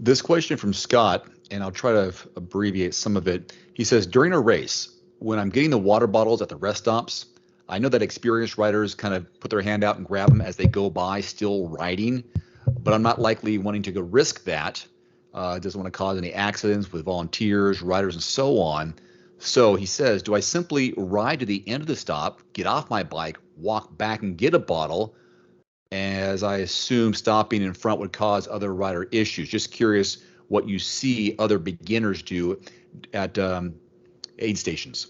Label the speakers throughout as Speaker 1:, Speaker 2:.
Speaker 1: This question from Scott, and I'll try to abbreviate some of it. He says, during a race, when I'm getting the water bottles at the rest stops, I know that experienced riders kind of put their hand out and grab them as they go by, still riding, but I'm not likely wanting to go risk that. Doesn't want to cause any accidents with volunteers, riders, and so on. So he says, do I simply ride to the end of the stop, get off my bike, walk back and get a bottle, as I assume stopping in front would cause other rider issues? Just curious what you see other beginners do at aid stations.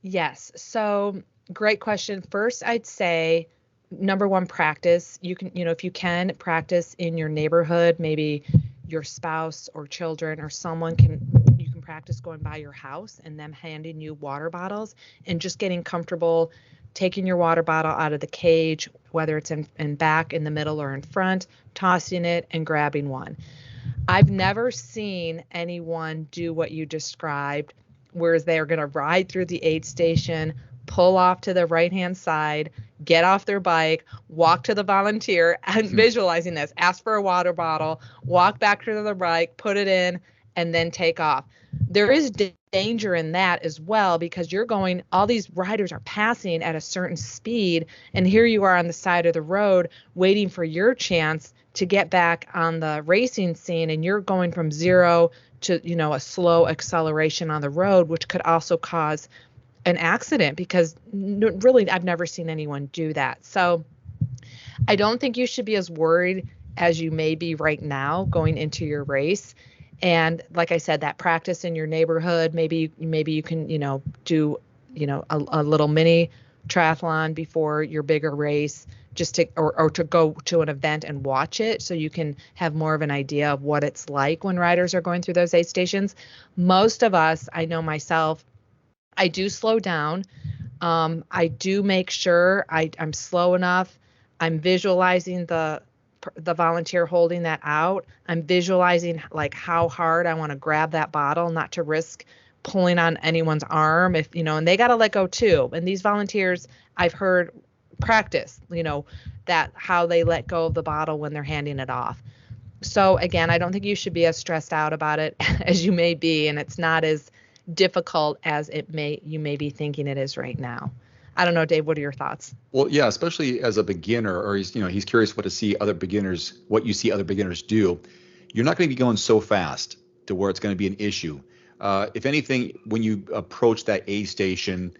Speaker 2: Yes. So great question. First, I'd say number one, practice. You can, if you can practice in your neighborhood, maybe your spouse or children or someone you can practice going by your house and them handing you water bottles and just getting comfortable taking your water bottle out of the cage, whether it's in back, in the middle, or in front, tossing it and grabbing one. I've never seen anyone do what you described, whereas they're going to ride through the aid station, pull off to the right-hand side, get off their bike, walk to the volunteer, and visualizing this, ask for a water bottle, walk back to the bike, put it in, and then take off. There is danger in that as well, because all these riders are passing at a certain speed, and here you are on the side of the road waiting for your chance to get back on the racing scene, and you're going from zero to, a slow acceleration on the road, which could also cause an accident, because really I've never seen anyone do that. So I don't think you should be as worried as you may be right now going into your race. And like I said, that practice in your neighborhood, maybe you can, do, a little mini triathlon before your bigger race, just to, or to go to an event and watch it, so you can have more of an idea of what it's like when riders are going through those aid stations. Most of us, I know myself, I do slow down. I do make sure I'm slow enough. I'm visualizing the volunteer holding that out. I'm visualizing like how hard I want to grab that bottle, not to risk pulling on anyone's arm, and they got to let go too. And these volunteers, I've heard practice, that how they let go of the bottle when they're handing it off. So again, I don't think you should be as stressed out about it as you may be, and it's not as difficult as you may be thinking it is right now. I don't know, Dave, what are your thoughts?
Speaker 1: Well, yeah, especially as a beginner, or he's curious what you see other beginners do. You're not going to be going so fast to where it's going to be an issue. If anything, when you approach that aid station,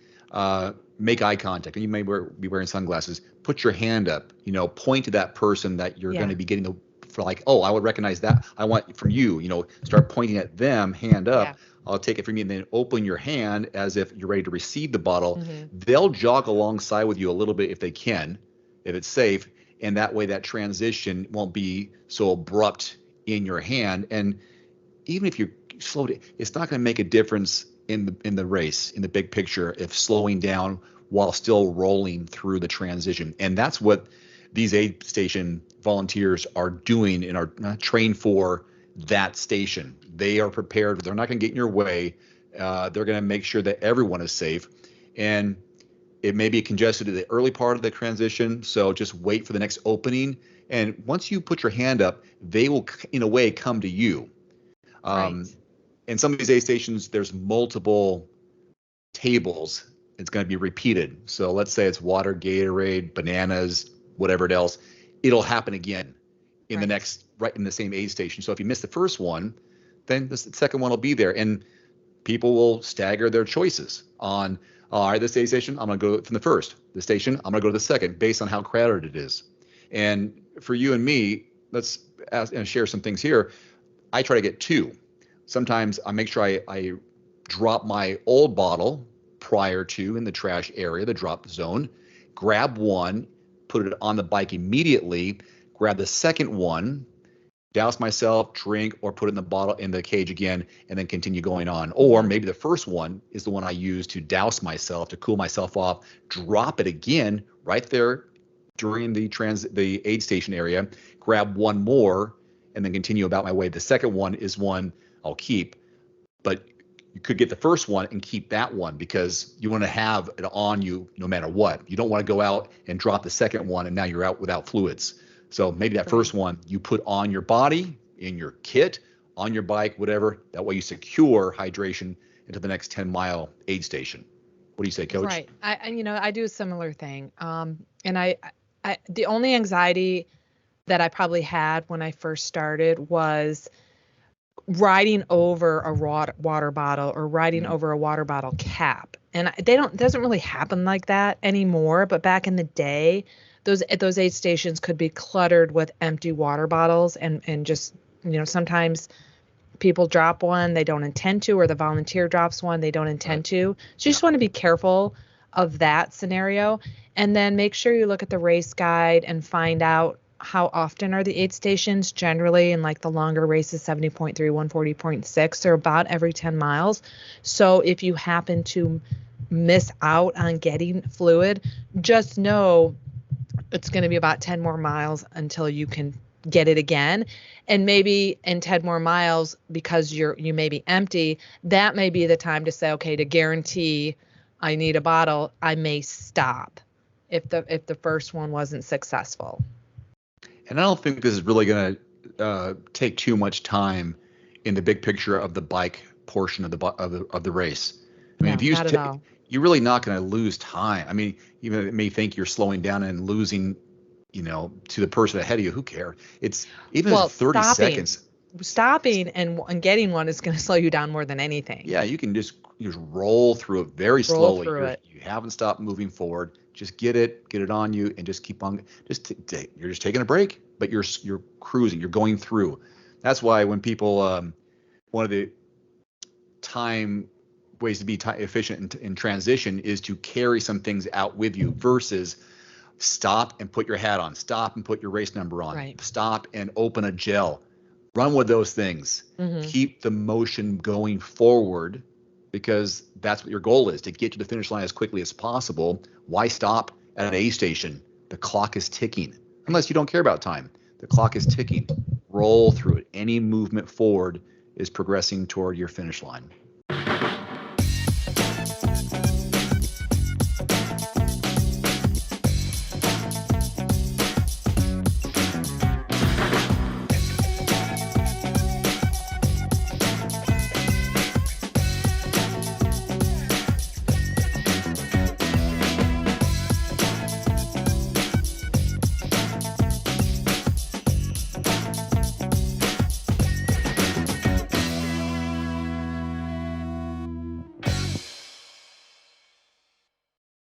Speaker 1: make eye contact, and you may be wearing sunglasses. Put your hand up, point to that person that you're going to be getting for, like, oh, I would recognize that. I want from you, start pointing at them, hand up. Yeah. I'll take it from you, and then open your hand as if you're ready to receive the bottle. Mm-hmm. They'll jog alongside with you a little bit if they can, if it's safe, and that way that transition won't be so abrupt in your hand. And even if you're slow, it's not going to make a difference in the race, in the big picture, if slowing down while still rolling through the transition. And that's what these aid station volunteers are doing and are trained for that station. They are prepared. They're not going to get in your way. They're going to make sure that everyone is safe. And it may be congested at the early part of the transition, so just wait for the next opening. And once you put your hand up, they will, in a way, come to you. Right. In some of these aid stations, there's multiple tables. It's going to be repeated. So let's say it's water, Gatorade, bananas, whatever else. It'll happen again in the next, right in the same aid station. So if you miss the first one, then the second one will be there, and people will stagger their choices on, all right, this aid station, I'm going to go from the first. The station, I'm going to go to the second, based on how crowded it is. And for you and me, let's share some things here. I try to get two. Sometimes I make sure I drop my old bottle prior to in the trash area, the drop zone, grab one, put it on the bike immediately, grab the second one, douse myself, drink, or put it in the bottle in the cage again, and then continue going on. Or maybe the first one is the one I use to douse myself, to cool myself off, drop it again right there during the aid station area, grab one more, and then continue about my way. The second one is one I'll keep, but you could get the first one and keep that one because you want to have it on you no matter what. You don't want to go out and drop the second one and now you're out without fluids. So maybe that first one you put on your body in your kit, on your bike, whatever. That way you secure hydration into the next 10-mile aid station. What do you say, Coach?
Speaker 2: Right. I do a similar thing. And the only anxiety that I probably had when I first started was riding over a water bottle or riding over a water bottle cap. And it doesn't really happen like that anymore. But back in the day, those aid stations could be cluttered with empty water bottles and just, sometimes people drop one they don't intend to, or the volunteer drops one they don't intend to. So you just want to be careful of that scenario. And then make sure you look at the race guide and find out how often are the aid stations. Generally, in like the longer races, 70.3, 140.6, they're about every 10 miles. So if you happen to miss out on getting fluid, just know it's going to be about 10 more miles until you can get it again. And maybe in 10 more miles, because you may be empty, that may be the time to say, okay, to guarantee I need a bottle, I may stop if the first one wasn't successful.
Speaker 1: And I don't think this is really going to take too much time in the big picture of the bike portion of the race. I mean,
Speaker 2: No,
Speaker 1: if you
Speaker 2: not at all.
Speaker 1: you're really not going to lose time. I mean, you may think you're slowing down and losing, to the person ahead of you. Who cares? It's even 30 seconds.
Speaker 2: Stopping and getting one is going to slow you down more than anything.
Speaker 1: Yeah, you can just roll through it very slowly. You haven't stopped moving forward. Just get it on you, and just keep on. You're just taking a break, but you're cruising. You're going through. That's why when people, one of the ways to be efficient in transition is to carry some things out with you versus stop and put your hat on, stop and put your race number on, stop and open a gel. Run with those things. Mm-hmm. Keep the motion going forward, because that's what your goal is, to get to the finish line as quickly as possible. Why stop at an aid station? The clock is ticking. Unless you don't care about time, the clock is ticking. Roll through it. Any movement forward is progressing toward your finish line.